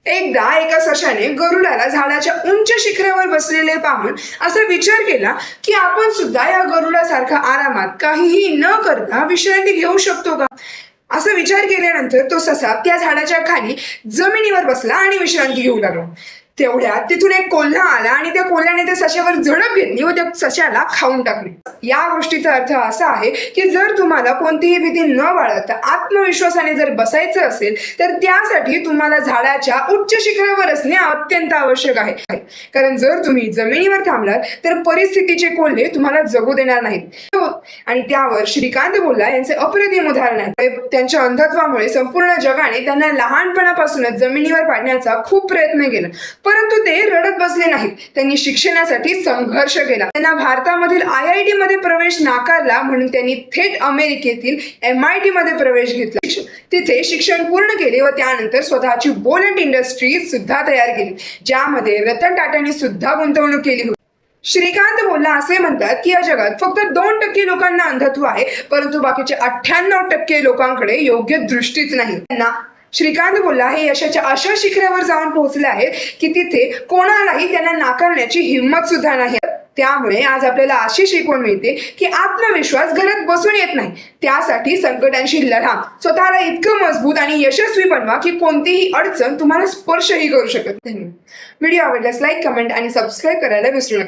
एकदा एका सशाने गरुडाला झाडाच्या उंच शिखरावर बसलेले पाहून असा विचार केला की आपण सुद्धा या गरुडासारखा आरामात काहीही न करता विश्रांती घेऊ शकतो का. असा विचार केल्यानंतर तो ससा त्या झाडाच्या खाली जमिनीवर बसला आणि विश्रांती घेऊ लागला. तेवढ्यात तिथून एक कोल्हा आला आणि त्या कोल्ह्याने त्या सशावर झडप घेतली व त्या सशाला खाऊन टाकले. या गोष्टीचा अर्थ असा आहे की जर तुम्हाला कोणतीही भीती न बाळगता आत्मविश्वासाने जर बसायचं असेल तर त्यासाठी तुम्हाला झाडाच्या उच्च शिखरावर असणे अत्यंत आवश्यक आहे. कारण जर तुम्ही जमिनीवर थांबलात तर परिस्थितीचे कोल्हे तुम्हाला जगू देणार नाहीत. आणि त्यावर श्रीकांत बोल्ला यांचे अप्रतिम उदाहरण आहे. त्यांच्या अंधत्वामुळे संपूर्ण जगाने त्यांना लहानपणापासूनच जमिनीवर पाडण्याचा खूप प्रयत्न केला, परंतु ते रडत बसले नाहीत. त्यांनी शिक्षणासाठी संघर्ष केला. त्यांना भारतामधील IIT मध्ये प्रवेश नाकारला म्हणून त्यांनी थेट अमेरिकेतील MIT मध्ये प्रवेश घेतला. तिथे शिक्षण पूर्ण केले व त्यानंतर स्वतःची बुलेट इंडस्ट्री सुद्धा तयार केली, ज्यामध्ये रतन टाटाने सुद्धा गुंतवणूक केली होती. श्रीकांत बोल्ला असे म्हणतात की या जगात फक्त 2% लोकांना अंधत्व आहे, परंतु बाकीचे 98% लोकांकडे योग्य दृष्टीच नाही. त्यांना श्रीकांत बोल्ला हे यशाच्या अशा शिखरावर जाऊन पोहोचले आहेत की तिथे कोणालाही त्यांना नाकारण्याची हिंमत सुद्धा नाही. त्यामुळे आज आपल्याला अशी शिकवण मिळते की आत्मविश्वास घरात बसून येत नाही. त्यासाठी संकटांशी लढा, स्वतःला इतकं मजबूत आणि यशस्वी बनवा की कोणतीही अडचण तुम्हाला स्पर्शही करू शकत नाही. व्हिडिओ आवडल्यास लाईक, कमेंट आणि सबस्क्राईब करायला विसरू नका.